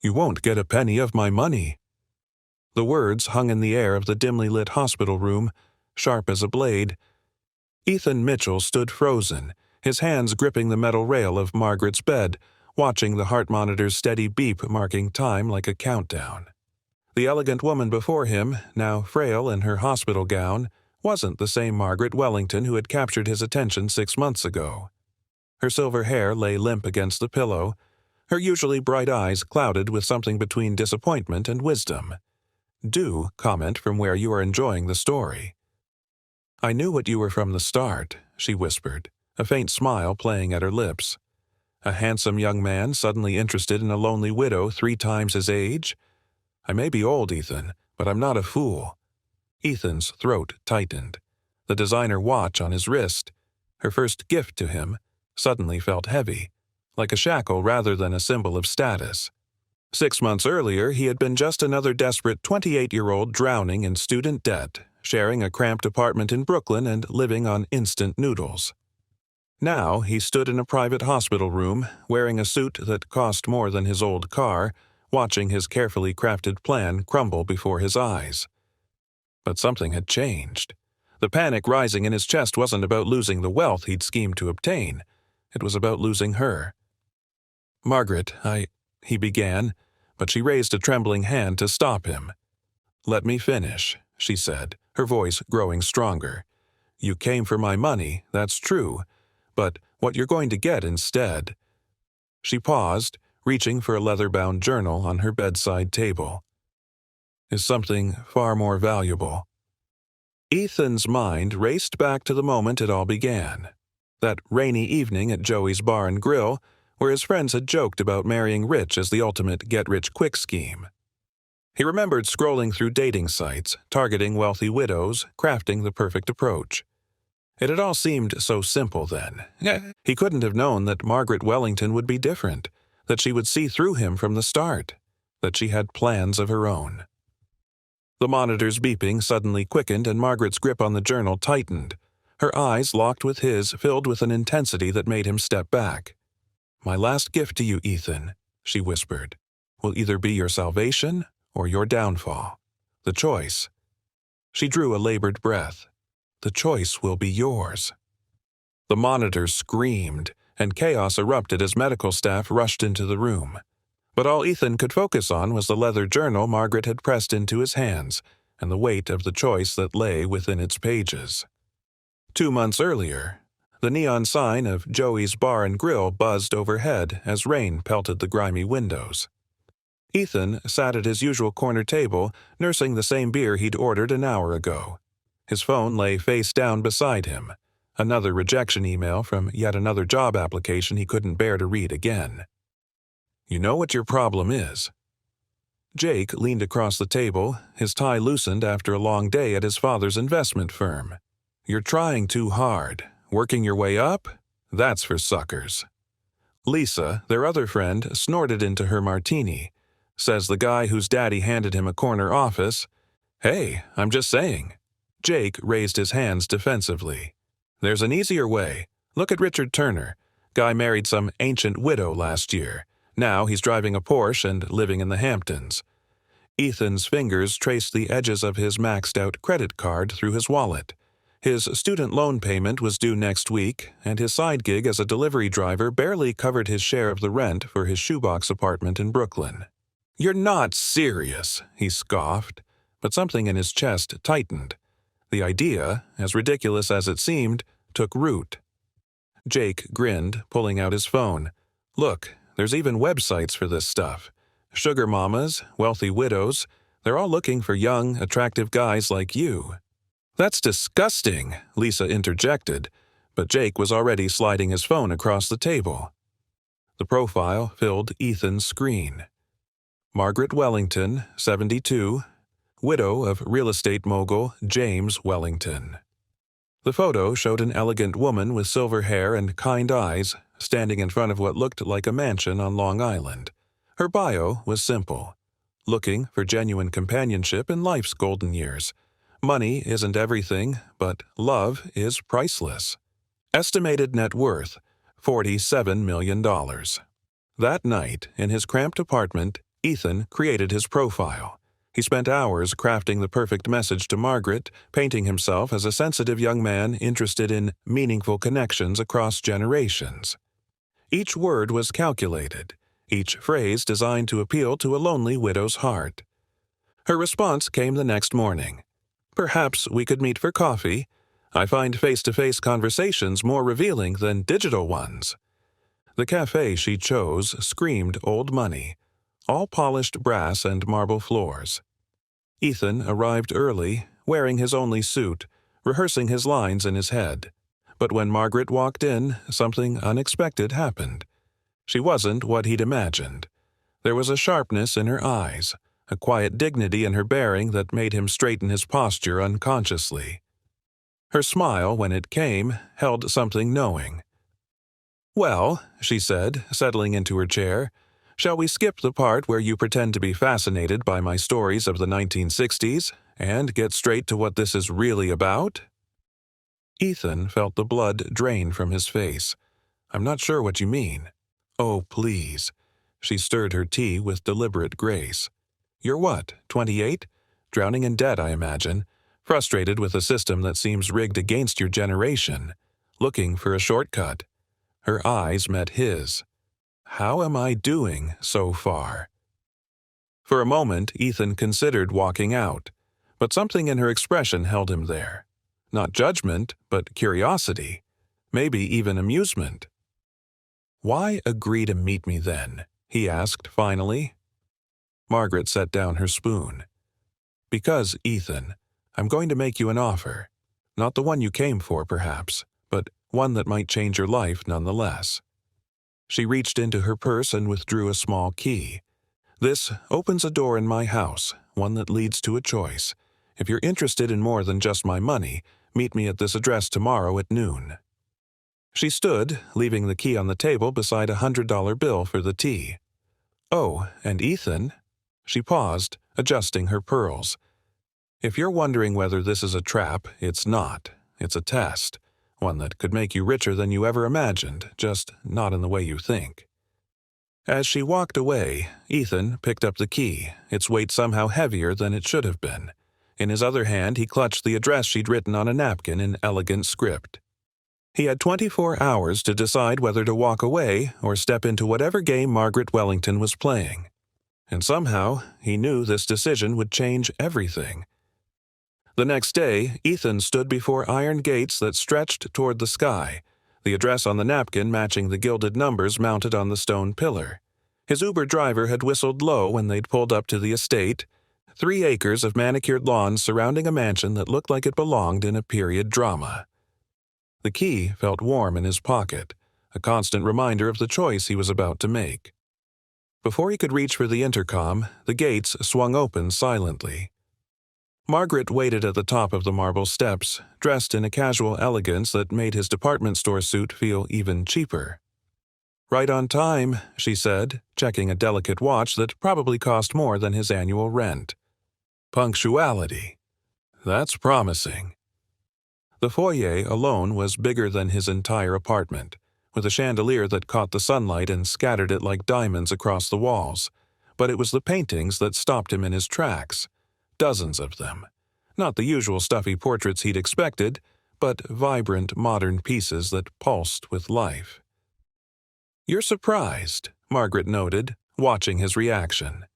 You won't get a penny of my money." The words hung in the air of the dimly lit hospital room, sharp as a blade. Ethan Mitchell stood frozen, his hands gripping the metal rail of Margaret's bed, watching the heart monitor's steady beep marking time like a countdown. The elegant woman before him, now frail in her hospital gown, wasn't the same Margaret Wellington who had captured his attention 6 months ago. Her silver hair lay limp against the pillow, her usually bright eyes clouded with something between disappointment and wisdom. "Do comment from where you are enjoying the story." "I knew what you were from the start," she whispered, a faint smile playing at her lips. A handsome young man suddenly interested in a lonely widow 3 times his age? "I may be old, Ethan, but I'm not a fool." Ethan's throat tightened. The designer watch on his wrist, her first gift to him, suddenly felt heavy, like a shackle rather than a symbol of status. 6 months earlier, he had been just another desperate 28-year-old drowning in student debt, sharing a cramped apartment in Brooklyn and living on instant noodles. Now he stood in a private hospital room, wearing a suit that cost more than his old car, watching his carefully crafted plan crumble before his eyes. But something had changed. The panic rising in his chest wasn't about losing the wealth he'd schemed to obtain. It was about losing her. "Margaret, he began, but she raised a trembling hand to stop him. "Let me finish," she said, her voice growing stronger. "You came for my money, that's true, but what you're going to get instead." She paused, reaching for a leather-bound journal on her bedside table. "Is something far more valuable." Ethan's mind raced back to the moment it all began. That rainy evening at Joey's Bar and Grill, where his friends had joked about marrying rich as the ultimate get-rich-quick scheme. He remembered scrolling through dating sites, targeting wealthy widows, crafting the perfect approach. It had all seemed so simple then. He couldn't have known that Margaret Wellington would be different, that she would see through him from the start, that she had plans of her own. The monitor's beeping suddenly quickened and Margaret's grip on the journal tightened. Her eyes locked with his, filled with an intensity that made him step back. "My last gift to you, Ethan," she whispered, "will either be your salvation or your downfall. The choice." She drew a labored breath. "The choice will be yours." The monitor screamed, and chaos erupted as medical staff rushed into the room. But all Ethan could focus on was the leather journal Margaret had pressed into his hands and the weight of the choice that lay within its pages. 2 months earlier, the neon sign of Joey's Bar and Grill buzzed overhead as rain pelted the grimy windows. Ethan sat at his usual corner table, nursing the same beer he'd ordered an hour ago. His phone lay face down beside him, another rejection email from yet another job application he couldn't bear to read again. "You know what your problem is." Jake leaned across the table, his tie loosened after a long day at his father's investment firm. "You're trying too hard. Working your way up? That's for suckers." Lisa, their other friend, snorted into her martini. Says the guy whose daddy handed him a corner office. "Hey, I'm just saying." Jake raised his hands defensively. "There's an easier way. Look at Richard Turner. Guy married some ancient widow last year. Now he's driving a Porsche and living in the Hamptons." Ethan's fingers traced the edges of his maxed-out credit card through his wallet. His student loan payment was due next week, and his side gig as a delivery driver barely covered his share of the rent for his shoebox apartment in Brooklyn. "You're not serious," he scoffed, but something in his chest tightened. The idea, as ridiculous as it seemed, took root. Jake grinned, pulling out his phone. "Look, there's even websites for this stuff. Sugar mamas, wealthy widows, they're all looking for young, attractive guys like you." "That's disgusting," Lisa interjected, but Jake was already sliding his phone across the table. The profile filled Ethan's screen. Margaret Wellington, 72, widow of real estate mogul James Wellington. The photo showed an elegant woman with silver hair and kind eyes, standing in front of what looked like a mansion on Long Island. Her bio was simple. Looking for genuine companionship in life's golden years. Money isn't everything, but love is priceless. Estimated net worth, $47 million. That night, in his cramped apartment, Ethan created his profile. He spent hours crafting the perfect message to Margaret, painting himself as a sensitive young man interested in meaningful connections across generations. Each word was calculated, each phrase designed to appeal to a lonely widow's heart. Her response came the next morning. "Perhaps we could meet for coffee. I find face-to-face conversations more revealing than digital ones." The cafe she chose screamed old money, all polished brass and marble floors. Ethan arrived early, wearing his only suit, rehearsing his lines in his head. But when Margaret walked in, something unexpected happened. She wasn't what he'd imagined. There was a sharpness in her eyes, a quiet dignity in her bearing that made him straighten his posture unconsciously. Her smile, when it came, held something knowing. "Well," she said, settling into her chair, "shall we skip the part where you pretend to be fascinated by my stories of the 1960s and get straight to what this is really about?" Ethan felt the blood drain from his face. "I'm not sure what you mean." "Oh, please." She stirred her tea with deliberate grace. "You're what, 28? Drowning in debt, I imagine. Frustrated with a system that seems rigged against your generation. Looking for a shortcut." Her eyes met his. "How am I doing so far?" For a moment, Ethan considered walking out, but something in her expression held him there. Not judgment, but curiosity. Maybe even amusement. "Why agree to meet me then?" he asked finally. Margaret set down her spoon. "Because, Ethan, I'm going to make you an offer. Not the one you came for, perhaps, but one that might change your life nonetheless." She reached into her purse and withdrew a small key. "This opens a door in my house, one that leads to a choice. If you're interested in more than just my money, meet me at this address tomorrow at noon." She stood, leaving the key on the table beside a $100 bill for the tea. "Oh, and Ethan?" She paused, adjusting her pearls. "If you're wondering whether this is a trap, it's not. It's a test. One that could make you richer than you ever imagined, just not in the way you think." As she walked away, Ethan picked up the key, its weight somehow heavier than it should have been. In his other hand, he clutched the address she'd written on a napkin in elegant script. He had 24 hours to decide whether to walk away or step into whatever game Margaret Wellington was playing. And somehow, he knew this decision would change everything. The next day, Ethan stood before iron gates that stretched toward the sky, the address on the napkin matching the gilded numbers mounted on the stone pillar. His Uber driver had whistled low when they'd pulled up to the estate, 3 acres of manicured lawns surrounding a mansion that looked like it belonged in a period drama. The key felt warm in his pocket, a constant reminder of the choice he was about to make. Before he could reach for the intercom, the gates swung open silently. Margaret waited at the top of the marble steps, dressed in a casual elegance that made his department store suit feel even cheaper. "Right on time," she said, checking a delicate watch that probably cost more than his annual rent. Punctuality. That's promising. The foyer alone was bigger than his entire apartment, with a chandelier that caught the sunlight and scattered it like diamonds across the walls. But it was the paintings that stopped him in his tracks. Dozens of them. Not the usual stuffy portraits he'd expected, but vibrant modern pieces that pulsed with life. "You're surprised," Margaret noted, watching his reaction.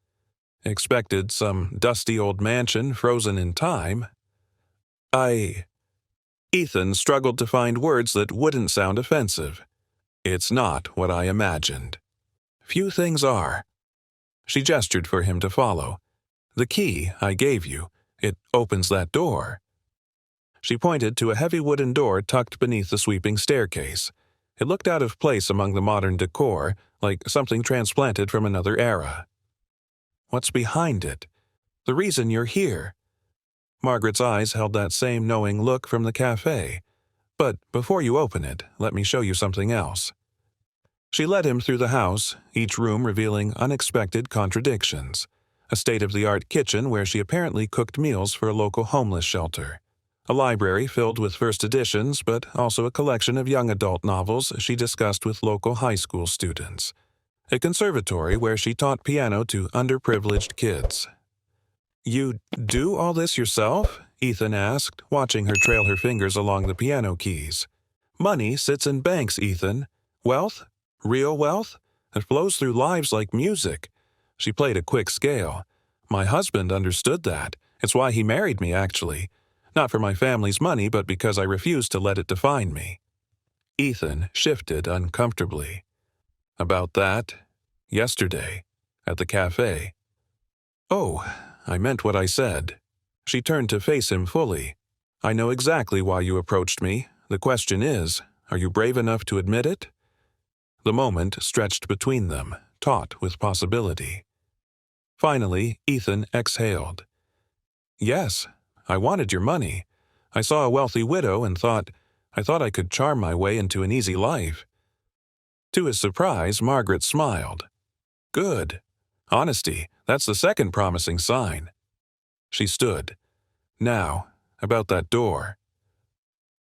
"Expected some dusty old mansion frozen in time." Ethan struggled to find words that wouldn't sound offensive. "It's not what I imagined." "Few things are." She gestured for him to follow. "The key I gave you, it opens that door." She pointed to a heavy wooden door tucked beneath the sweeping staircase. It looked out of place among the modern decor, like something transplanted from another era. "What's behind it? The reason you're here?" Margaret's eyes held that same knowing look from the cafe. "But before you open it, let me show you something else." She led him through the house, each room revealing unexpected contradictions. A state-of-the-art kitchen where she apparently cooked meals for a local homeless shelter. A library filled with first editions, but also a collection of young adult novels she discussed with local high school students. a conservatory where she taught piano to underprivileged kids. "You do all this yourself?" Ethan asked, watching her trail her fingers along the piano keys. "Money sits in banks, Ethan. Wealth, real wealth, it flows through lives like music." She played a quick scale. "My husband understood that. It's why he married me, actually. Not for my family's money, but because I refused to let it define me." Ethan shifted uncomfortably. "About that? Yesterday, at the cafe." "Oh, I meant what I said." She turned to face him fully. "I know exactly why you approached me. The question is, are you brave enough to admit it?" The moment stretched between them, taut with possibility. Finally, Ethan exhaled. "Yes, I wanted your money. I saw a wealthy widow and I thought I could charm my way into an easy life." To his surprise, Margaret smiled. "Good. Honesty, that's the second promising sign." She stood. "Now, about that door."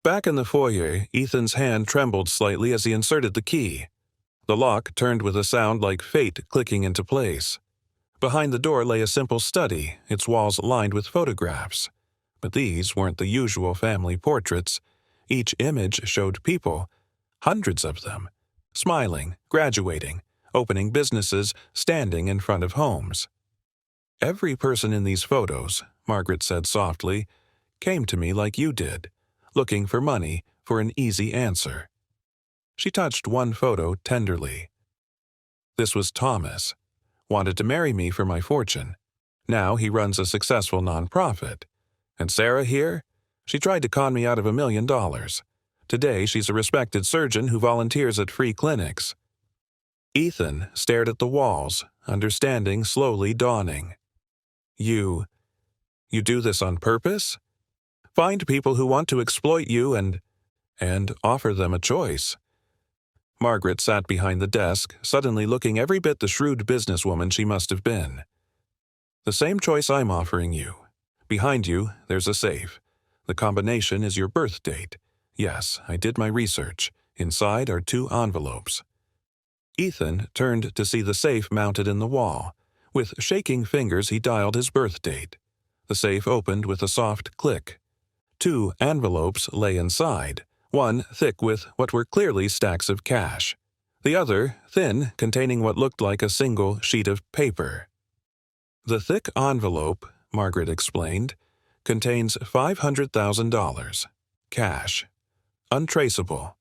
Back in the foyer, Ethan's hand trembled slightly as he inserted the key. The lock turned with a sound like fate clicking into place. Behind the door lay a simple study, its walls lined with photographs. But these weren't the usual family portraits. Each image showed people, hundreds of them, smiling, graduating, opening businesses, standing in front of homes. "Every person in these photos," Margaret said softly, "came to me like you did, looking for money, for an easy answer." She touched one photo tenderly. "This was Thomas. Wanted to marry me for my fortune. Now he runs a successful nonprofit. And Sarah here? She tried to con me out of $1 million. Today she's a respected surgeon who volunteers at free clinics." Ethan stared at the walls, understanding slowly dawning. You do this on purpose? Find people who want to exploit you and offer them a choice." Margaret sat behind the desk, suddenly looking every bit the shrewd businesswoman she must have been. "The same choice I'm offering you. Behind you, there's a safe. The combination is your birth date. Yes, I did my research. Inside are 2 envelopes." Ethan turned to see the safe mounted in the wall. With shaking fingers, he dialed his birth date. The safe opened with a soft click. 2 envelopes lay inside, one thick with what were clearly stacks of cash, the other thin, containing what looked like a single sheet of paper. "The thick envelope," Margaret explained, "contains $500,000. Cash. Untraceable.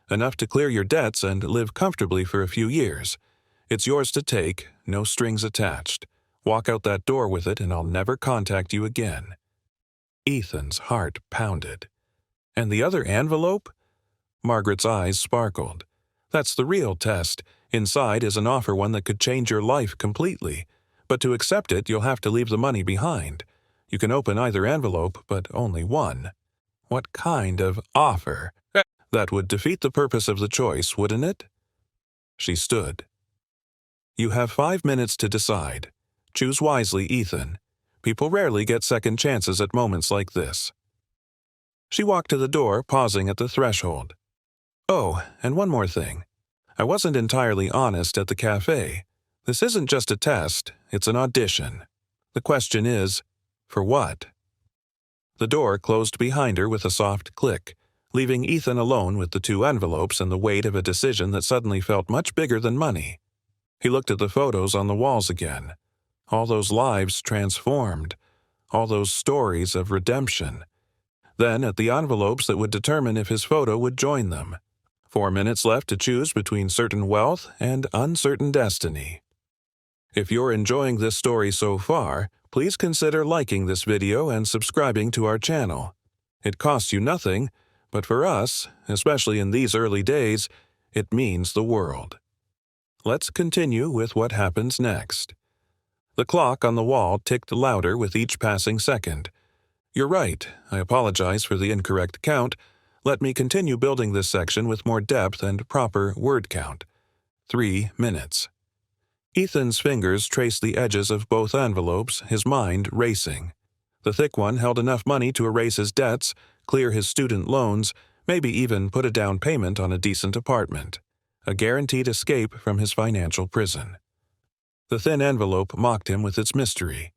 Enough to clear your debts and live comfortably for a few years. It's yours to take, no strings attached. Walk out that door with it and I'll never contact you again." Ethan's heart pounded. "And the other envelope?" Margaret's eyes sparkled. "That's the real test. Inside is an offer, one that could change your life completely. But to accept it, you'll have to leave the money behind. You can open either envelope, but only one." "What kind of offer?" "That would defeat the purpose of the choice, wouldn't it?" She stood. "You have 5 minutes to decide. Choose wisely, Ethan. People rarely get second chances at moments like this." She walked to the door, pausing at the threshold. "Oh, and one more thing. I wasn't entirely honest at the cafe. This isn't just a test, it's an audition. The question is, for what?" The door closed behind her with a soft click, leaving Ethan alone with the 2 envelopes and the weight of a decision that suddenly felt much bigger than money. He looked at the photos on the walls again. All those lives transformed. All those stories of redemption. Then at the envelopes that would determine if his photo would join them. 4 minutes left to choose between certain wealth and uncertain destiny. If you're enjoying this story so far, please consider liking this video and subscribing to our channel. It costs you nothing, but for us, especially in these early days, it means the world. Let's continue with what happens next. The clock on the wall ticked louder with each passing second. "You're right. I apologize for the incorrect count. Let me continue building this section with more depth and proper word count. 3 minutes. Ethan's fingers traced the edges of both envelopes, his mind racing. The thick one held enough money to erase his debts, clear his student loans, maybe even put a down payment on a decent apartment. a guaranteed escape from his financial prison. The thin envelope mocked him with its mystery.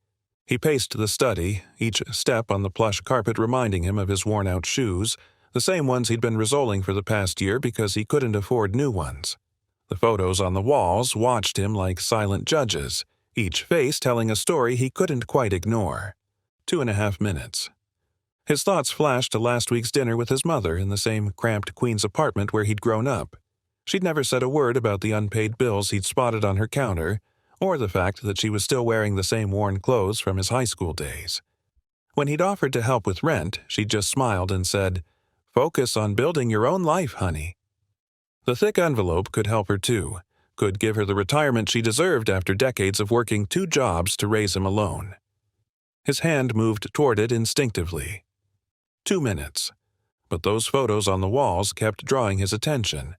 He paced the study, each step on the plush carpet reminding him of his worn-out shoes, the same ones he'd been resoling for the past year because he couldn't afford new ones. The photos on the walls watched him like silent judges, each face telling a story he couldn't quite ignore. 2.5 minutes. His thoughts flashed to last week's dinner with his mother in the same cramped Queens apartment where he'd grown up. She'd never said a word about the unpaid bills he'd spotted on her counter, or the fact that she was still wearing the same worn clothes from his high school days. When he'd offered to help with rent, she'd just smiled and said, "Focus on building your own life, honey." The thick envelope could help her too, could give her the retirement she deserved after decades of working 2 jobs to raise him alone. His hand moved toward it instinctively. 2 minutes. But those photos on the walls kept drawing his attention.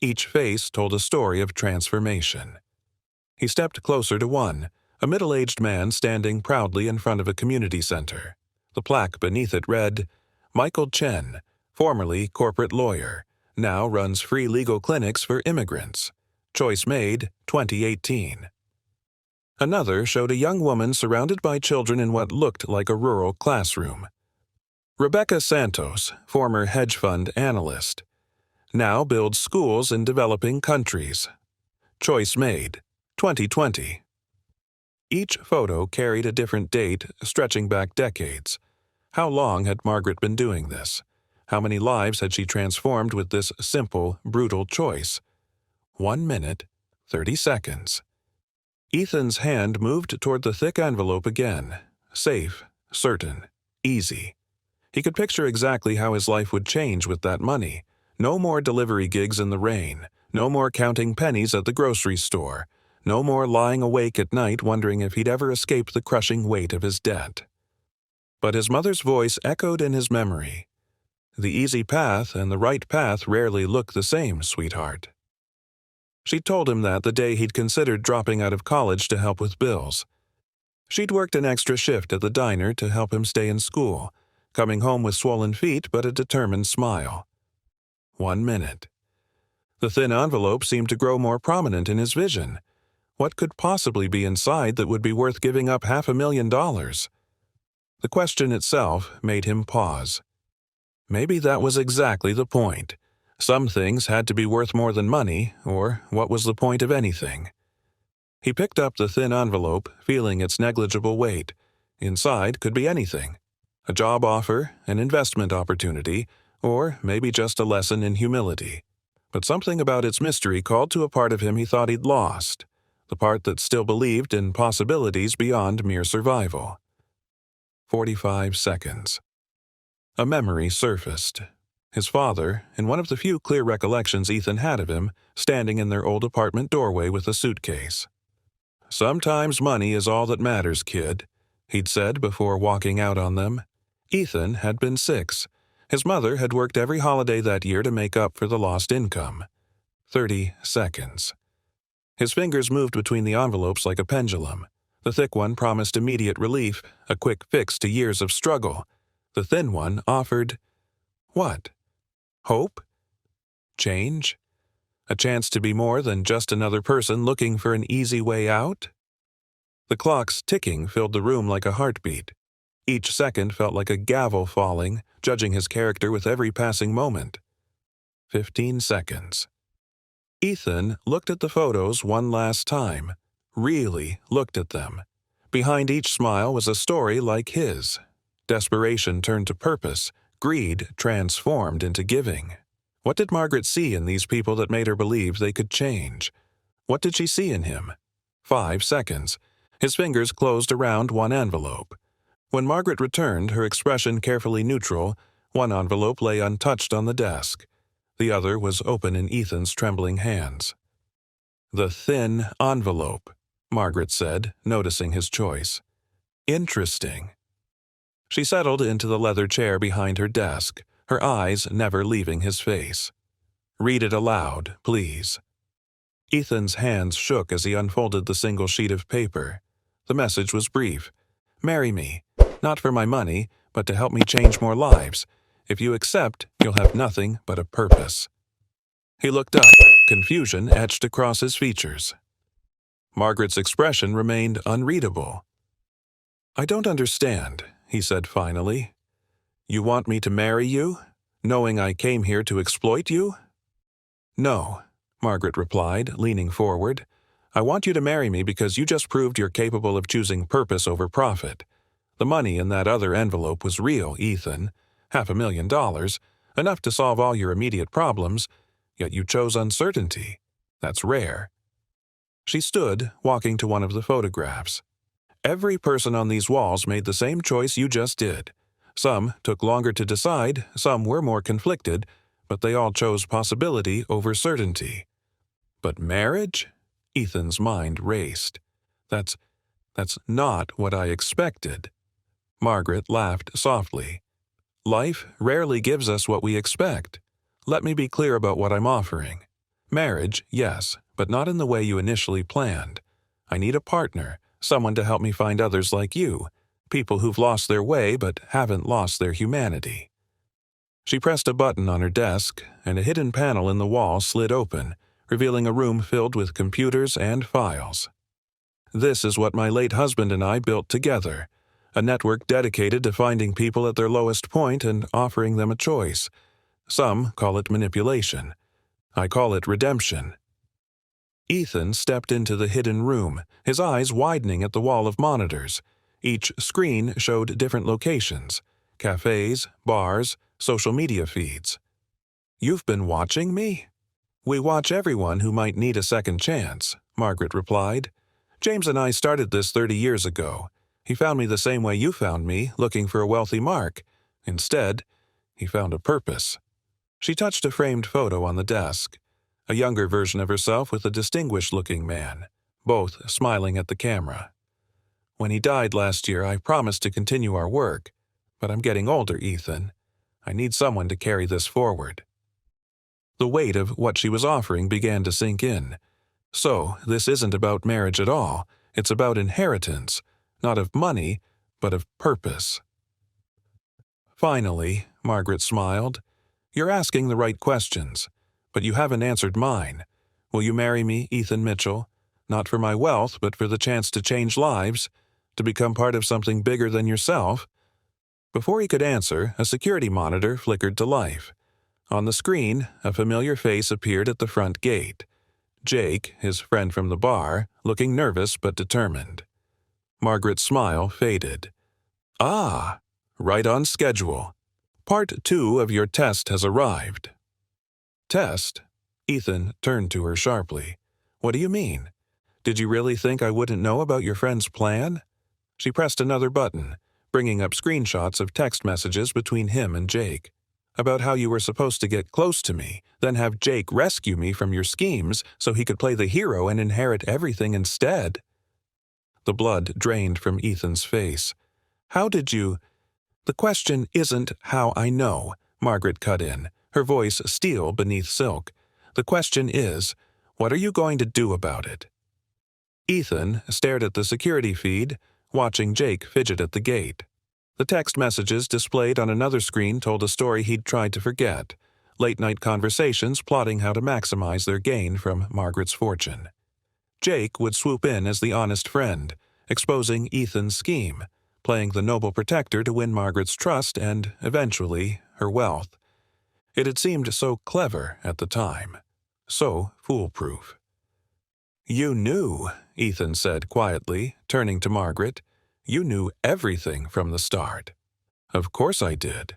Each face told a story of transformation. He stepped closer to one, a middle-aged man standing proudly in front of a community center. The plaque beneath it read, "Michael Chen, formerly corporate lawyer, now runs free legal clinics for immigrants. Choice made, 2018. Another showed a young woman surrounded by children in what looked like a rural classroom. Rebecca Santos, former hedge fund analyst, now builds schools in developing countries. Choice made, 2020. Each photo carried a different date, stretching back decades. How long had Margaret been doing this? How many lives had she transformed with this simple, brutal choice? 1 minute, 30 seconds. Ethan's hand moved toward the thick envelope again. Safe, certain, easy. He could picture exactly how his life would change with that money. No more delivery gigs in the rain. No more counting pennies at the grocery store. No more lying awake at night wondering if he'd ever escape the crushing weight of his debt. But his mother's voice echoed in his memory. "The easy path and the right path rarely look the same, sweetheart." She'd told him that the day he'd considered dropping out of college to help with bills. She'd worked an extra shift at the diner to help him stay in school, coming home with swollen feet but a determined smile. 1 minute. The thin envelope seemed to grow more prominent in his vision. What could possibly be inside that would be worth giving up $500,000? The question itself made him pause. Maybe that was exactly the point. Some things had to be worth more than money, or what was the point of anything? He picked up the thin envelope, feeling its negligible weight. Inside could be anything. A job offer, an investment opportunity, or maybe just a lesson in humility. But something about its mystery called to a part of him he thought he'd lost, the part that still believed in possibilities beyond mere survival. 45 seconds. A memory surfaced. His father, in one of the few clear recollections Ethan had of him, standing in their old apartment doorway with a suitcase. "Sometimes money is all that matters, kid," he'd said before walking out on them. Ethan had been 6. His mother had worked every holiday that year to make up for the lost income. 30 seconds. His fingers moved between the envelopes like a pendulum. The thick one promised immediate relief, a quick fix to years of struggle. The thin one offered, what? Hope? Change? A chance to be more than just another person looking for an easy way out? The clock's ticking filled the room like a heartbeat. Each second felt like a gavel falling, judging his character with every passing moment. 15 seconds. Ethan looked at the photos one last time. Really looked at them. Behind each smile was a story like his. Desperation turned to purpose. Greed transformed into giving. What did Margaret see in these people that made her believe they could change? What did she see in him? 5 seconds. His fingers closed around one envelope. When Margaret returned, her expression carefully neutral, one envelope lay untouched on the desk. The other was open in Ethan's trembling hands. "The thin envelope," Margaret said, noticing his choice. "Interesting." She settled into the leather chair behind her desk, her eyes never leaving his face. "Read it aloud, please." Ethan's hands shook as he unfolded the single sheet of paper. The message was brief. "Marry me. Not for my money, but to help me change more lives. If you accept, you'll have nothing but a purpose." He looked up, confusion etched across his features. Margaret's expression remained unreadable. "I don't understand," he said finally. "You want me to marry you, knowing I came here to exploit you?" "No," Margaret replied, leaning forward. "I want you to marry me because you just proved you're capable of choosing purpose over profit. The money in that other envelope was real, Ethan. $500,000, enough to solve all your immediate problems, yet you chose uncertainty. That's rare." She stood, walking to one of the photographs. "Every person on these walls made the same choice you just did. Some took longer to decide, some were more conflicted, but they all chose possibility over certainty. But marriage?" Ethan's mind raced. That's not what I expected." Margaret laughed softly. "Life rarely gives us what we expect. Let me be clear about what I'm offering. Marriage, yes, but not in the way you initially planned. I need a partner, someone to help me find others like you, people who've lost their way but haven't lost their humanity." She pressed a button on her desk, and a hidden panel in the wall slid open, revealing a room filled with computers and files. "This is what my late husband and I built together, a network dedicated to finding people at their lowest point and offering them a choice. Some call it manipulation. I call it redemption." Ethan stepped into the hidden room, his eyes widening at the wall of monitors. Each screen showed different locations: cafes, bars, social media feeds. "You've been watching me?" "We watch everyone who might need a second chance," Margaret replied. "James and I started this 30 years ago. He found me the same way you found me, looking for a wealthy mark. Instead, he found a purpose." She touched a framed photo on the desk, a younger version of herself with a distinguished-looking man, both smiling at the camera. "When he died last year, I promised to continue our work, but I'm getting older, Ethan. I need someone to carry this forward." The weight of what she was offering began to sink in. So, this isn't about marriage at all. It's about inheritance, not of money, but of purpose. "Finally," Margaret smiled, "you're asking the right questions, but you haven't answered mine. Will you marry me, Ethan Mitchell? Not for my wealth, but for the chance to change lives, to become part of something bigger than yourself?" Before he could answer, a security monitor flickered to life. On the screen, a familiar face appeared at the front gate. Jake, his friend from the bar, looking nervous but determined. Margaret's smile faded. "Ah, right on schedule. Part 2 of your test has arrived." "Test?" Ethan turned to her sharply. "What do you mean? Did you really think I wouldn't know about your friend's plan?" She pressed another button, bringing up screenshots of text messages between him and Jake. "About how you were supposed to get close to me, then have Jake rescue me from your schemes so he could play the hero and inherit everything instead." The blood drained from Ethan's face. "How did you—" "The question isn't how I know," Margaret cut in, her voice steel beneath silk. "The question is, what are you going to do about it?" Ethan stared at the security feed, watching Jake fidget at the gate. The text messages displayed on another screen told a story he'd tried to forget, late-night conversations plotting how to maximize their gain from Margaret's fortune. Jake would swoop in as the honest friend, exposing Ethan's scheme, playing the noble protector to win Margaret's trust and, eventually, her wealth. It had seemed so clever at the time, so foolproof. "You knew," Ethan said quietly, turning to Margaret. "You knew everything from the start." "Of course I did."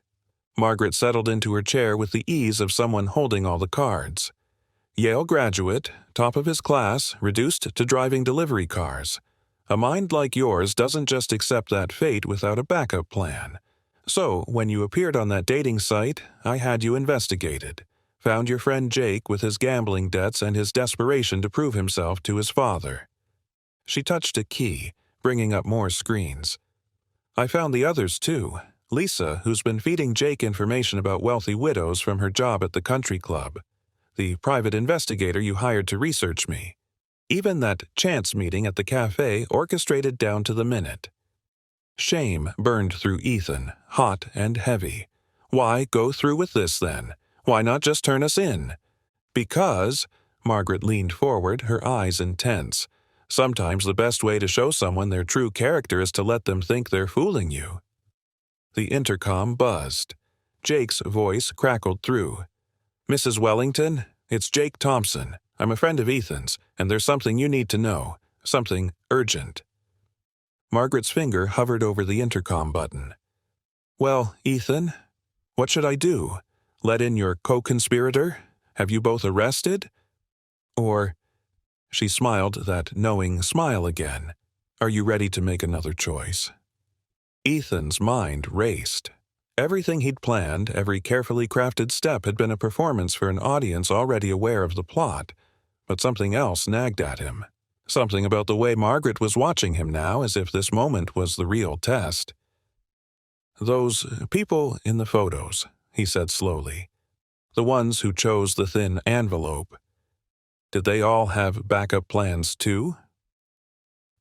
Margaret settled into her chair with the ease of someone holding all the cards. "Yale graduate, top of his class, reduced to driving delivery cars. A mind like yours doesn't just accept that fate without a backup plan. So, when you appeared on that dating site, I had you investigated. Found your friend Jake with his gambling debts and his desperation to prove himself to his father." She touched a key, bringing up more screens. "I found the others, too. Lisa, who's been feeding Jake information about wealthy widows from her job at the country club. The private investigator you hired to research me. Even that chance meeting at the cafe orchestrated down to the minute." Shame burned through Ethan, hot and heavy. Why go through with this, then? Why not just turn us in? Because, Margaret leaned forward, her eyes intense. Sometimes the best way to show someone their true character is to let them think they're fooling you. The intercom buzzed. Jake's voice crackled through. "Mrs. Wellington, it's Jake Thompson. I'm a friend of Ethan's, and there's something you need to know. Something urgent." Margaret's finger hovered over the intercom button. "Well, Ethan, what should I do? Let in your co-conspirator? Have you both arrested? Or," she smiled that knowing smile again, "are you ready to make another choice?" Ethan's mind raced. Everything he'd planned, every carefully crafted step had been a performance for an audience already aware of the plot, but something else nagged at him. Something about the way Margaret was watching him now, as if this moment was the real test. "Those people in the photos," he said slowly. "The ones who chose the thin envelope. Did they all have backup plans too?"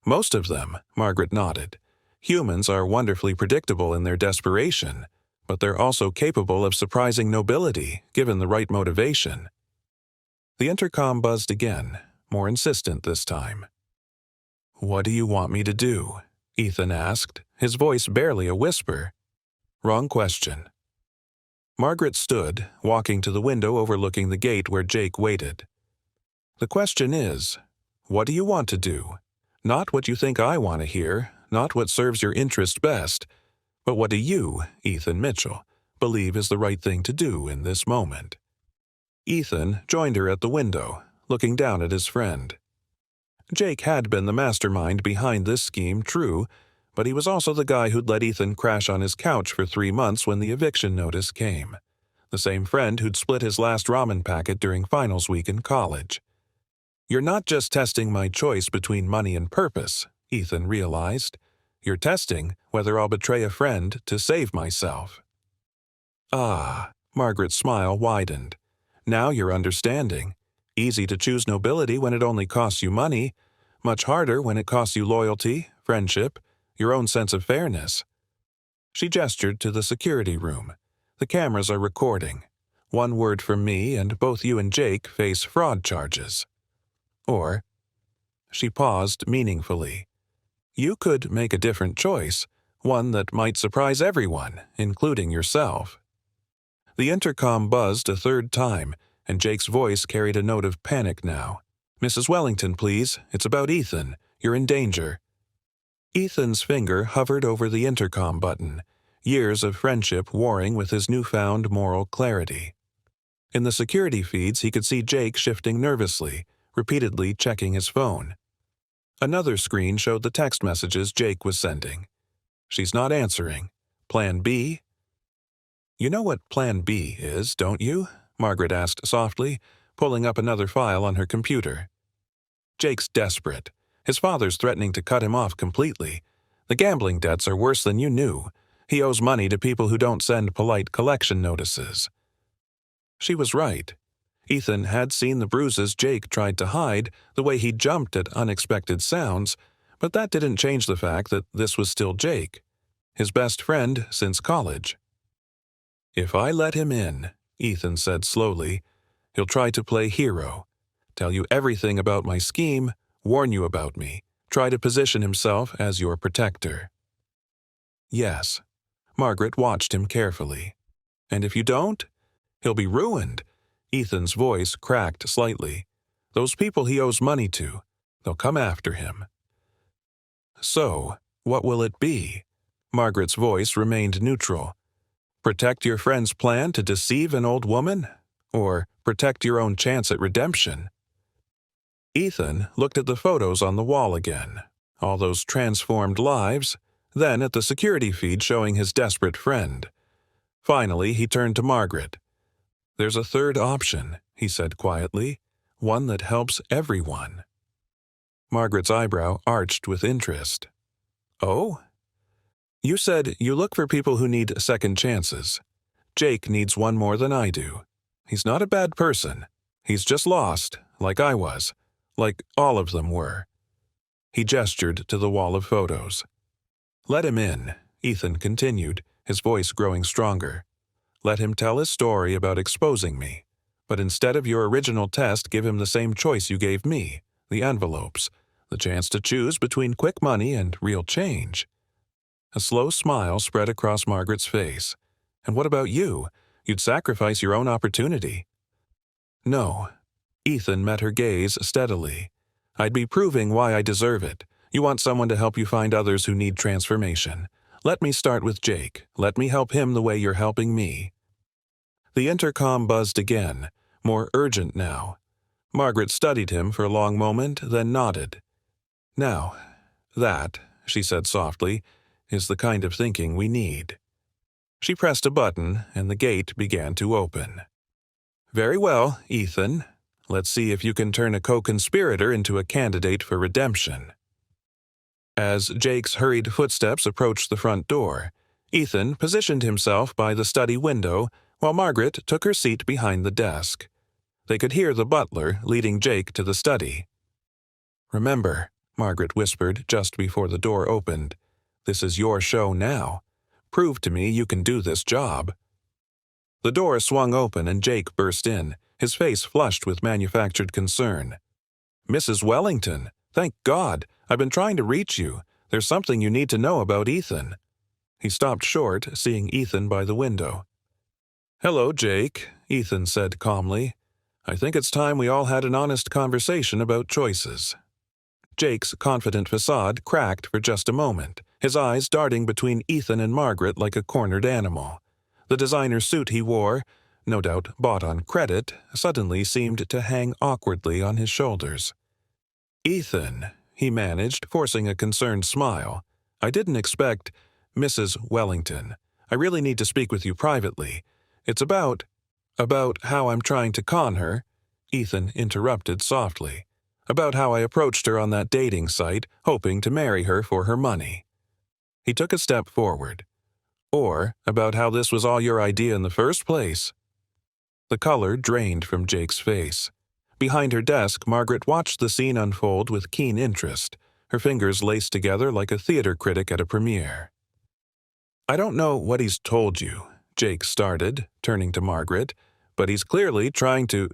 "Most of them," Margaret nodded. "Humans are wonderfully predictable in their desperation, but they're also capable of surprising nobility, given the right motivation." The intercom buzzed again, more insistent this time. "What do you want me to do?" Ethan asked, his voice barely a whisper. "Wrong question." Margaret stood, walking to the window overlooking the gate where Jake waited. "The question is, what do you want to do? Not what you think I want to hear, not what serves your interest best, but what do you, Ethan Mitchell, believe is the right thing to do in this moment?" Ethan joined her at the window, looking down at his friend. Jake had been the mastermind behind this scheme, true, but he was also the guy who'd let Ethan crash on his couch for 3 months when the eviction notice came. The same friend who'd split his last ramen packet during finals week in college. "You're not just testing my choice between money and purpose," Ethan realized. "You're testing whether I'll betray a friend to save myself." "Ah," Margaret's smile widened. "Now you're understanding. Easy to choose nobility when it only costs you money. Much harder when it costs you loyalty, friendship, your own sense of fairness." She gestured to the security room. "The cameras are recording. One word from me and both you and Jake face fraud charges. Or," she paused meaningfully, "you could make a different choice, one that might surprise everyone, including yourself." The intercom buzzed a third time, and Jake's voice carried a note of panic now. "Mrs. Wellington, please. It's about Ethan. You're in danger." Ethan's finger hovered over the intercom button, years of friendship warring with his newfound moral clarity. In the security feeds, he could see Jake shifting nervously, repeatedly checking his phone. Another screen showed the text messages Jake was sending. "She's not answering. Plan B?" "You know what Plan B is, don't you?" Margaret asked softly, pulling up another file on her computer. "Jake's desperate. His father's threatening to cut him off completely. The gambling debts are worse than you knew. He owes money to people who don't send polite collection notices." She was right. Ethan had seen the bruises Jake tried to hide, the way he jumped at unexpected sounds, but that didn't change the fact that this was still Jake, his best friend since college. "If I let him in," Ethan said slowly, "he'll try to play hero, tell you everything about my scheme, warn you about me, try to position himself as your protector." "Yes." Margaret watched him carefully. "And if you don't? He'll be ruined." Ethan's voice cracked slightly. "Those people he owes money to, they'll come after him." "So, what will it be?" Margaret's voice remained neutral. "Protect your friend's plan to deceive an old woman? Or protect your own chance at redemption?" Ethan looked at the photos on the wall again, all those transformed lives, then at the security feed showing his desperate friend. Finally, he turned to Margaret. "There's a third option," he said quietly, "one that helps everyone." Margaret's eyebrow arched with interest. "Oh?" "You said you look for people who need second chances. Jake needs one more than I do. He's not a bad person. He's just lost, like I was, like all of them were." He gestured to the wall of photos. "Let him in," Ethan continued, his voice growing stronger. "Let him tell his story about exposing me. But instead of your original test, give him the same choice you gave me, the envelopes, the chance to choose between quick money and real change." A slow smile spread across Margaret's face. "And what about you? You'd sacrifice your own opportunity." "No." Ethan met her gaze steadily. "I'd be proving why I deserve it. You want someone to help you find others who need transformation. Let me start with Jake. Let me help him the way you're helping me." The intercom buzzed again, more urgent now. Margaret studied him for a long moment, then nodded. "Now, that," she said softly, "is the kind of thinking we need." She pressed a button, and the gate began to open. "Very well, Ethan. Let's see if you can turn a co-conspirator into a candidate for redemption." As Jake's hurried footsteps approached the front door, Ethan positioned himself by the study window while Margaret took her seat behind the desk. They could hear the butler leading Jake to the study. "Remember," Margaret whispered just before the door opened, "this is your show now. Prove to me you can do this job." The door swung open and Jake burst in, his face flushed with manufactured concern. "Mrs. Wellington, thank God! I've been trying to reach you. There's something you need to know about Ethan." He stopped short, seeing Ethan by the window. "Hello, Jake," Ethan said calmly. "I think it's time we all had an honest conversation about choices." Jake's confident facade cracked for just a moment, his eyes darting between Ethan and Margaret like a cornered animal. The designer suit he wore, no doubt bought on credit, suddenly seemed to hang awkwardly on his shoulders. "Ethan," he managed, forcing a concerned smile, "I didn't expect Mrs. Wellington. I really need to speak with you privately. It's about how I'm trying to con her," Ethan interrupted softly. "About how I approached her on that dating site, hoping to marry her for her money." He took a step forward. "Or about how this was all your idea in the first place." The color drained from Jake's face. Behind her desk, Margaret watched the scene unfold with keen interest, her fingers laced together like a theater critic at a premiere. "I don't know what he's told you," Jake started, turning to Margaret, "but he's clearly trying to—"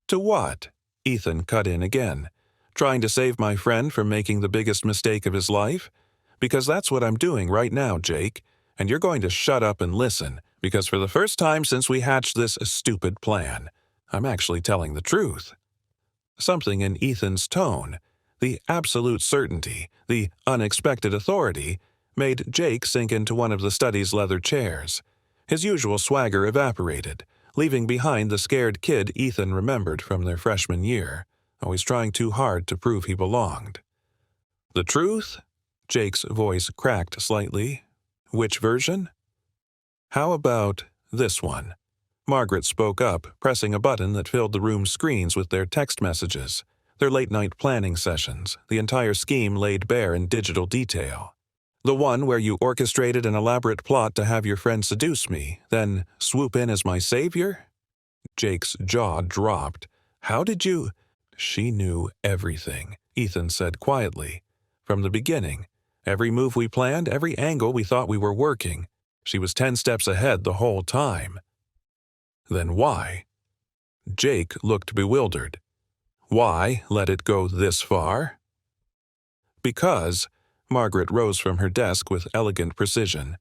"To what?" Ethan cut in again. "Trying to save my friend from making the biggest mistake of his life? Because that's what I'm doing right now, Jake, and you're going to shut up and listen, because for the first time since we hatched this stupid plan, I'm actually telling the truth." Something in Ethan's tone, the absolute certainty, the unexpected authority, made Jake sink into one of the study's leather chairs. His usual swagger evaporated, leaving behind the scared kid Ethan remembered from their freshman year, always trying too hard to prove he belonged. "The truth?" Jake's voice cracked slightly. "Which version?" "How about this one?" Margaret spoke up, pressing a button that filled the room's screens with their text messages, their late-night planning sessions, the entire scheme laid bare in digital detail. "The one where you orchestrated an elaborate plot to have your friend seduce me, then swoop in as my savior?" Jake's jaw dropped. "How did you—" "She knew everything," Ethan said quietly. "From the beginning. Every move we planned, every angle we thought we were working. She was 10 steps ahead the whole time." "Then why?" Jake looked bewildered. "Why let it go this far?" "Because," Margaret rose from her desk with elegant precision,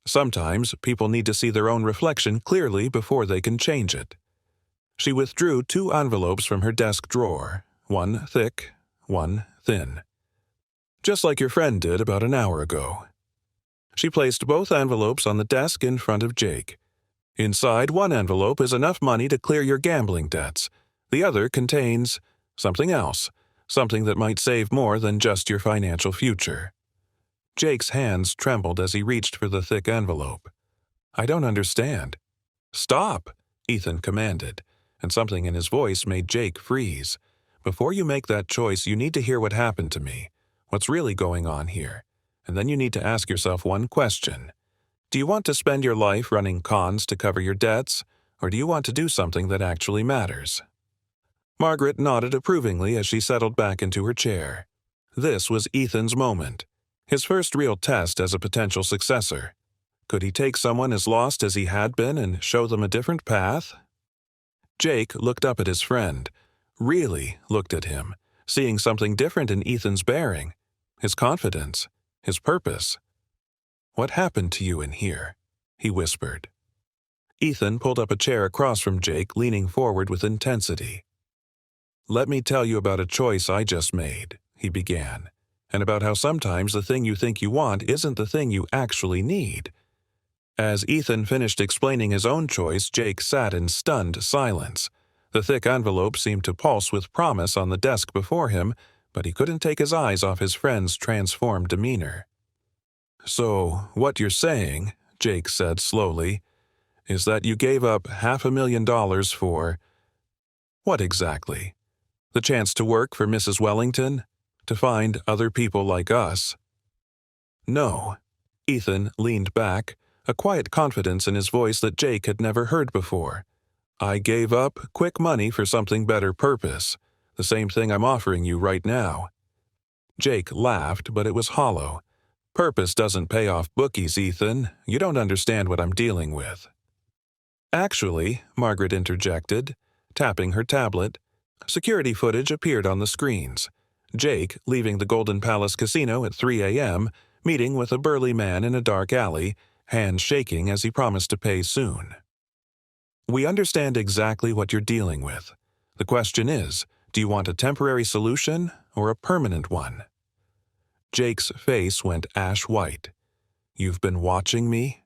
"sometimes people need to see their own reflection clearly before they can change it." She withdrew 2 envelopes from her desk drawer, one thick, one thin. "Just like your friend did about an hour ago." She placed both envelopes on the desk in front of Jake. "Inside one envelope is enough money to clear your gambling debts. The other contains something else, something that might save more than just your financial future." Jake's hands trembled as he reached for the thick envelope. "I don't understand." "Stop," Ethan commanded, and something in his voice made Jake freeze. "Before you make that choice, you need to hear what happened to me, what's really going on here, and then you need to ask yourself one question. Do you want to spend your life running cons to cover your debts, or do you want to do something that actually matters?" Margaret nodded approvingly as she settled back into her chair. This was Ethan's moment, his first real test as a potential successor. Could he take someone as lost as he had been and show them a different path? Jake looked up at his friend, really looked at him, seeing something different in Ethan's bearing, his confidence, his purpose. "What happened to you in here?" he whispered. Ethan pulled up a chair across from Jake, leaning forward with intensity. "Let me tell you about a choice I just made," he began, "and about how sometimes the thing you think you want isn't the thing you actually need." As Ethan finished explaining his own choice, Jake sat in stunned silence. The thick envelope seemed to pulse with promise on the desk before him, but he couldn't take his eyes off his friend's transformed demeanor. "So, what you're saying," Jake said slowly, "is that you gave up $500,000 for—" "What exactly? The chance to work for Mrs. Wellington? To find other people like us?" "No." Ethan leaned back, a quiet confidence in his voice that Jake had never heard before. "I gave up quick money for something better purpose, the same thing I'm offering you right now." Jake laughed, but it was hollow. "Purpose doesn't pay off bookies, Ethan. You don't understand what I'm dealing with." "Actually," Margaret interjected, tapping her tablet, security footage appeared on the screens. Jake leaving the Golden Palace Casino at 3 a.m., meeting with a burly man in a dark alley, hands shaking as he promised to pay soon. "We understand exactly what you're dealing with. The question is, do you want a temporary solution or a permanent one?" Jake's face went ash white. "You've been watching me?"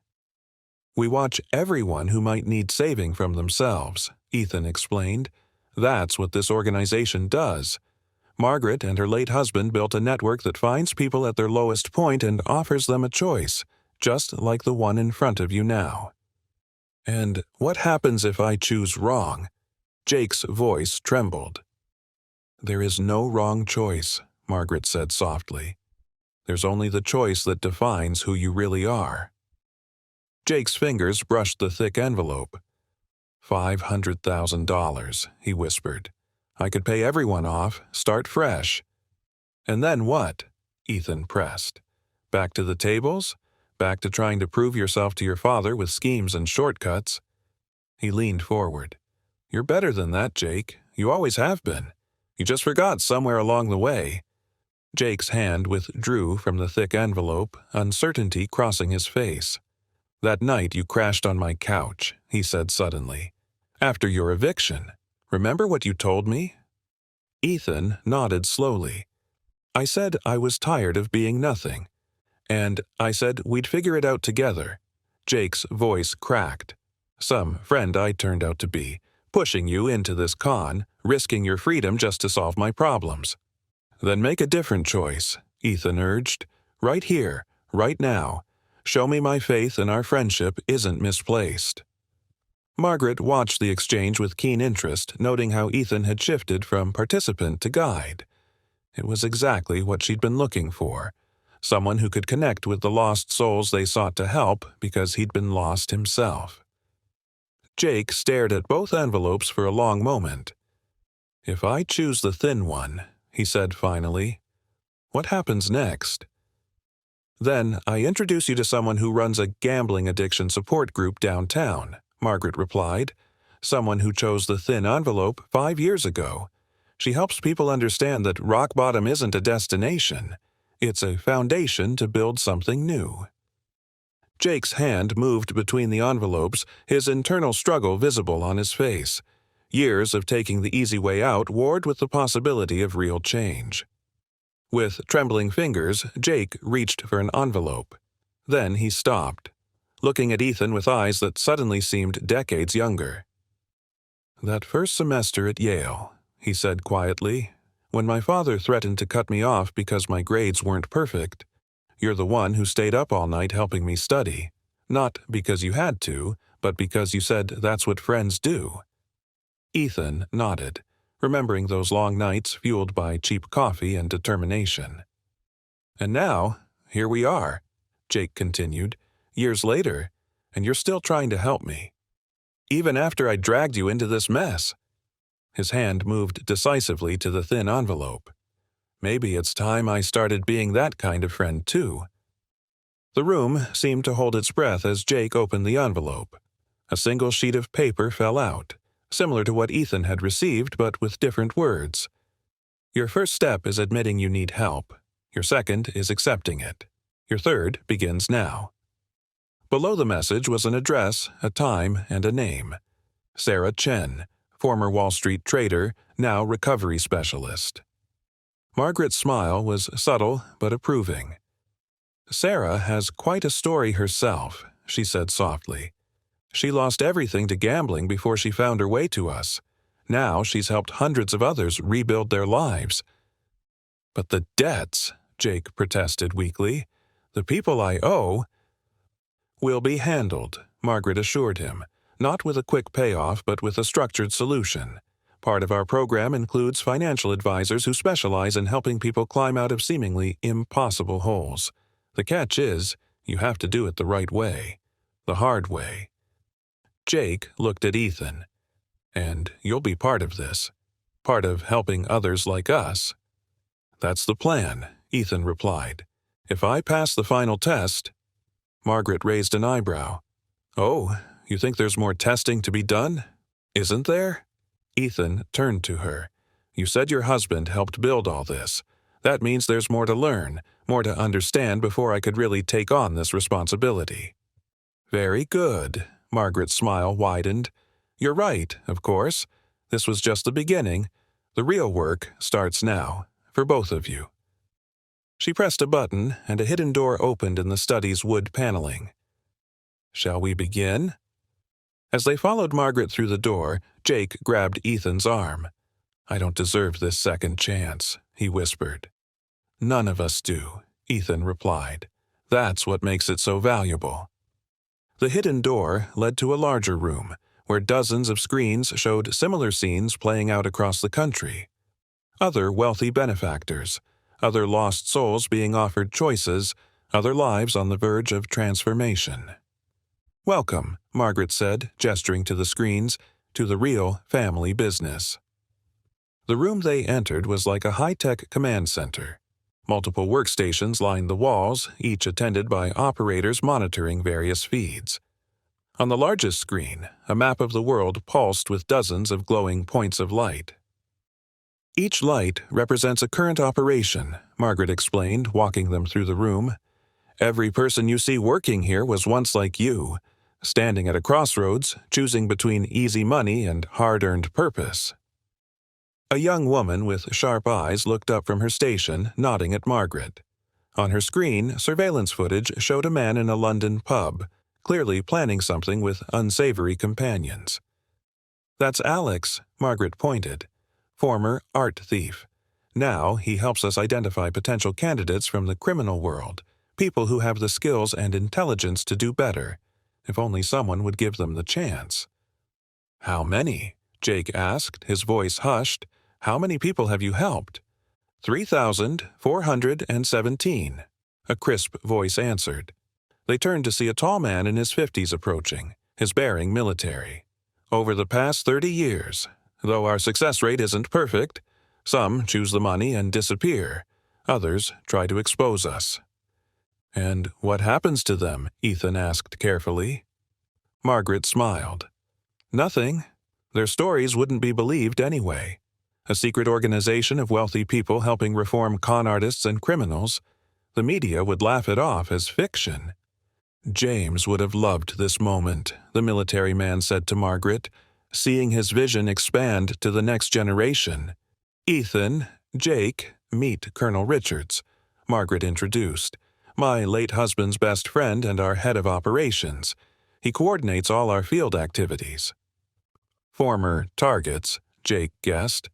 "We watch everyone who might need saving from themselves," Ethan explained. "That's what this organization does. Margaret and her late husband built a network that finds people at their lowest point and offers them a choice, just like the one in front of you now." "And what happens if I choose wrong?" Jake's voice trembled. "There is no wrong choice," Margaret said softly. "There's only the choice that defines who you really are." Jake's fingers brushed the thick envelope. $500,000, he whispered. "I could pay everyone off, start fresh." "And then what?" Ethan pressed. "Back to the tables? Back to trying to prove yourself to your father with schemes and shortcuts?" He leaned forward. "You're better than that, Jake. You always have been. You just forgot somewhere along the way." Jake's hand withdrew from the thick envelope, uncertainty crossing his face. "That night you crashed on my couch," he said suddenly. "After your eviction. Remember what you told me?" Ethan nodded slowly. "I said I was tired of being nothing. And I said we'd figure it out together." Jake's voice cracked. "Some friend I turned out to be, pushing you into this con, risking your freedom just to solve my problems." "Then make a different choice," Ethan urged. "Right here, right now. Show me my faith and our friendship isn't misplaced." Margaret watched the exchange with keen interest, noting how Ethan had shifted from participant to guide. It was exactly what she'd been looking for. Someone who could connect with the lost souls they sought to help because he'd been lost himself. Jake stared at both envelopes for a long moment. "If I choose the thin one," he said finally, "what happens next?" "Then I introduce you to someone who runs a gambling addiction support group downtown," Margaret replied. "Someone who chose the thin envelope 5 years ago. She helps people understand that rock bottom isn't a destination. It's a foundation to build something new." Jake's hand moved between the envelopes, his internal struggle visible on his face. Years of taking the easy way out warred with the possibility of real change. With trembling fingers, Jake reached for an envelope. Then he stopped, looking at Ethan with eyes that suddenly seemed decades younger. "That first semester at Yale," he said quietly, "when my father threatened to cut me off because my grades weren't perfect, you're the one who stayed up all night helping me study. Not because you had to, but because you said that's what friends do." Ethan nodded, remembering those long nights fueled by cheap coffee and determination. "And now, here we are," Jake continued, "years later, and you're still trying to help me. Even after I dragged you into this mess." His hand moved decisively to the thin envelope. "Maybe it's time I started being that kind of friend too." The room seemed to hold its breath as Jake opened the envelope. A single sheet of paper fell out, similar to what Ethan had received but with different words. Your first step is admitting you need help. Your second is accepting it. Your third begins now. Below the message was an address, a time, and a name. Sarah Chen, former Wall Street trader, now recovery specialist. Margaret's smile was subtle but approving. Sarah has quite a story herself, she said softly. She lost everything to gambling before she found her way to us. Now she's helped hundreds of others rebuild their lives. But the debts, Jake protested weakly. The people I owe will be handled, Margaret assured him, not with a quick payoff but with a structured solution. Part of our program includes financial advisors who specialize in helping people climb out of seemingly impossible holes. The catch is, you have to do it the right way, the hard way. Jake looked at Ethan. And you'll be part of this, part of helping others like us. That's the plan, Ethan replied. If I pass the final test. Margaret raised an eyebrow. Oh, you think there's more testing to be done? Isn't there? Ethan turned to her. You said your husband helped build all this. That means there's more to learn, more to understand before I could really take on this responsibility. Very good, Margaret's smile widened. You're right, of course. This was just the beginning. The real work starts now, for both of you. She pressed a button, and a hidden door opened in the study's wood paneling. Shall we begin? As they followed Margaret through the door, Jake grabbed Ethan's arm. I don't deserve this second chance, he whispered. None of us do, Ethan replied. That's what makes it so valuable. The hidden door led to a larger room, where dozens of screens showed similar scenes playing out across the country. Other wealthy benefactors, other lost souls being offered choices, other lives on the verge of transformation. Welcome, Margaret said, gesturing to the screens, to the real family business. The room they entered was like a high-tech command center. Multiple workstations lined the walls, each attended by operators monitoring various feeds. On the largest screen, a map of the world pulsed with dozens of glowing points of light. Each light represents a current operation, Margaret explained, walking them through the room. Every person you see working here was once like you, standing at a crossroads, choosing between easy money and hard-earned purpose. A young woman with sharp eyes looked up from her station, nodding at Margaret. On her screen, surveillance footage showed a man in a London pub, clearly planning something with unsavory companions. That's Alex, Margaret pointed. Former art thief. Now he helps us identify potential candidates from the criminal world, people who have the skills and intelligence to do better, if only someone would give them the chance. How many? Jake asked, his voice hushed. How many people have you helped? 3,417, a crisp voice answered. They turned to see a tall man in his 50s approaching, his bearing military. Over the past 30 years, though our success rate isn't perfect, some choose the money and disappear. Others try to expose us. And what happens to them? Ethan asked carefully. Margaret smiled. Nothing. Their stories wouldn't be believed anyway. A secret organization of wealthy people helping reform con artists and criminals. The media would laugh it off as fiction. James would have loved this moment, the military man said to Margaret, seeing his vision expand to the next generation. Ethan, Jake, meet Colonel Richards, Margaret introduced. My late husband's best friend and our head of operations. He coordinates all our field activities. Former targets, Jake guessed.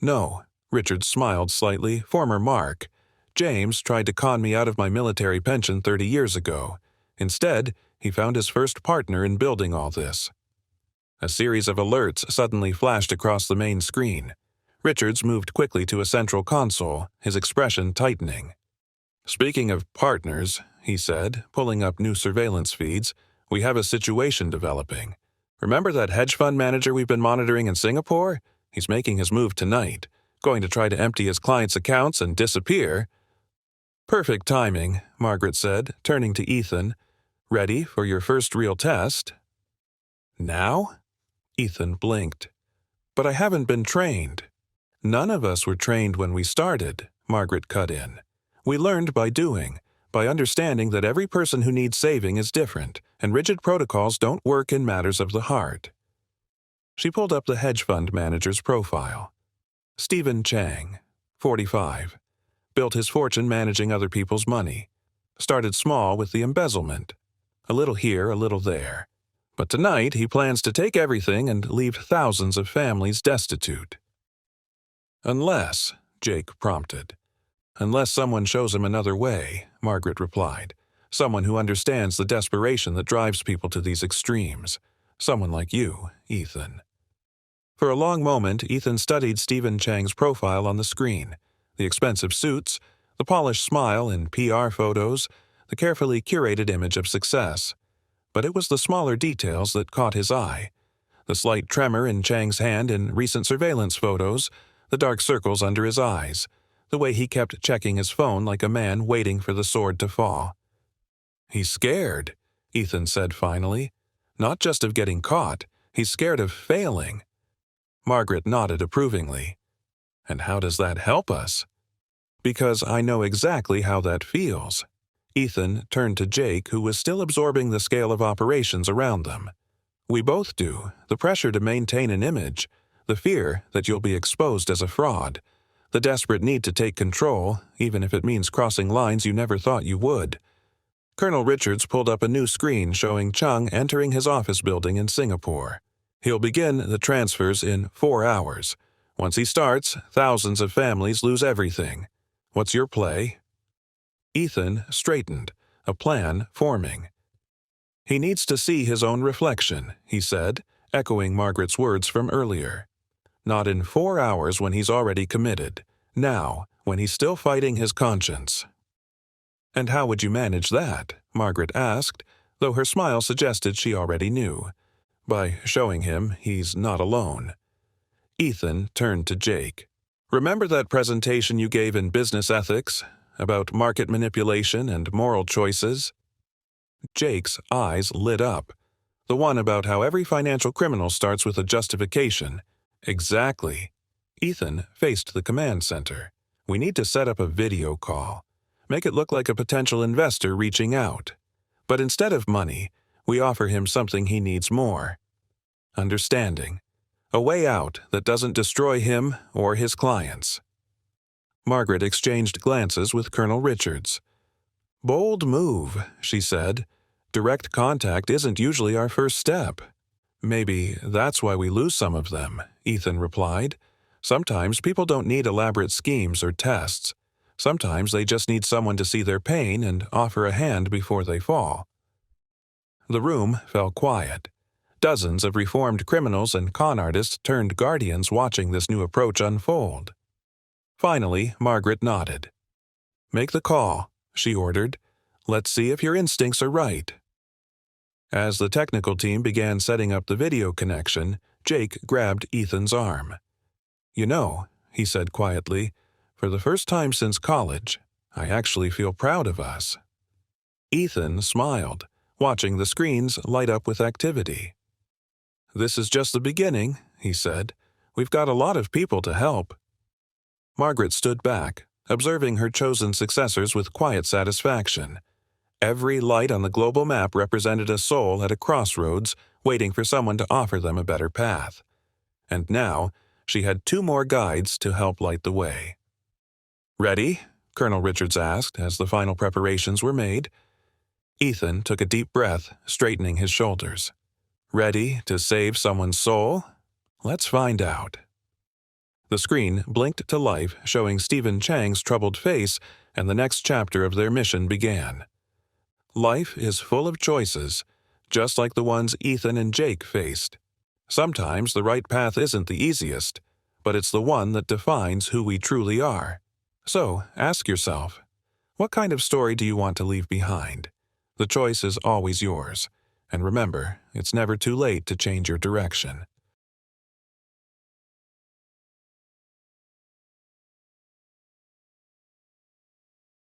No, Richards smiled slightly, former Mark. James tried to con me out of my military pension 30 years ago. Instead, he found his first partner in building all this. A series of alerts suddenly flashed across the main screen. Richards moved quickly to a central console, his expression tightening. Speaking of partners, he said, pulling up new surveillance feeds, we have a situation developing. Remember that hedge fund manager we've been monitoring in Singapore? He's making his move tonight, going to try to empty his clients' accounts and disappear. Perfect timing, Margaret said, turning to Ethan. Ready for your first real test? Now? Ethan blinked. But I haven't been trained. None of us were trained when we started, Margaret cut in. We learned by doing, by understanding that every person who needs saving is different, and rigid protocols don't work in matters of the heart. She pulled up the hedge fund manager's profile. Stephen Chang, 45. Built his fortune managing other people's money. Started small with the embezzlement. A little here, a little there. But tonight he plans to take everything and leave thousands of families destitute. Unless, Jake prompted. Unless someone shows him another way, Margaret replied. Someone who understands the desperation that drives people to these extremes. Someone like you, Ethan. For a long moment, Ethan studied Stephen Chang's profile on the screen. The expensive suits, the polished smile in PR photos, the carefully curated image of success. But it was the smaller details that caught his eye. The slight tremor in Chang's hand in recent surveillance photos, the dark circles under his eyes, the way he kept checking his phone like a man waiting for the sword to fall. He's scared, Ethan said finally. Not just of getting caught, he's scared of failing. Margaret nodded approvingly. And how does that help us? Because I know exactly how that feels. Ethan turned to Jake, who was still absorbing the scale of operations around them. We both do. The pressure to maintain an image, the fear that you'll be exposed as a fraud, the desperate need to take control, even if it means crossing lines you never thought you would. Colonel Richards pulled up a new screen showing Chung entering his office building in Singapore. He'll begin the transfers in 4 hours. Once he starts, thousands of families lose everything. What's your play? Ethan straightened, a plan forming. He needs to see his own reflection, he said, echoing Margaret's words from earlier. Not in 4 hours when he's already committed. Now, when he's still fighting his conscience. And how would you manage that? Margaret asked, though her smile suggested she already knew. By showing him he's not alone. Ethan turned to Jake. Remember that presentation you gave in business ethics about market manipulation and moral choices? Jake's eyes lit up. The one about how every financial criminal starts with a justification. Exactly. Ethan faced the command center. We need to set up a video call. Make it look like a potential investor reaching out. But instead of money, we offer him something he needs more. Understanding. A way out that doesn't destroy him or his clients. Margaret exchanged glances with Colonel Richards. Bold move, she said. Direct contact isn't usually our first step. Maybe that's why we lose some of them, Ethan replied. Sometimes people don't need elaborate schemes or tests. Sometimes they just need someone to see their pain and offer a hand before they fall. The room fell quiet. Dozens of reformed criminals and con artists turned guardians watching this new approach unfold. Finally, Margaret nodded. Make the call, she ordered. Let's see if your instincts are right. As the technical team began setting up the video connection, Jake grabbed Ethan's arm. You know, he said quietly, for the first time since college, I actually feel proud of us. Ethan smiled, watching the screens light up with activity. This is just the beginning, he said. We've got a lot of people to help. Margaret stood back, observing her chosen successors with quiet satisfaction. Every light on the global map represented a soul at a crossroads, waiting for someone to offer them a better path. And now, she had 2 more guides to help light the way. Ready? Colonel Richards asked as the final preparations were made. Ethan took a deep breath, straightening his shoulders. Ready to save someone's soul? Let's find out. The screen blinked to life, showing Stephen Chang's troubled face, and the next chapter of their mission began. Life is full of choices, just like the ones Ethan and Jake faced. Sometimes the right path isn't the easiest, but it's the one that defines who we truly are. So, ask yourself, what kind of story do you want to leave behind? The choice is always yours. And remember, it's never too late to change your direction.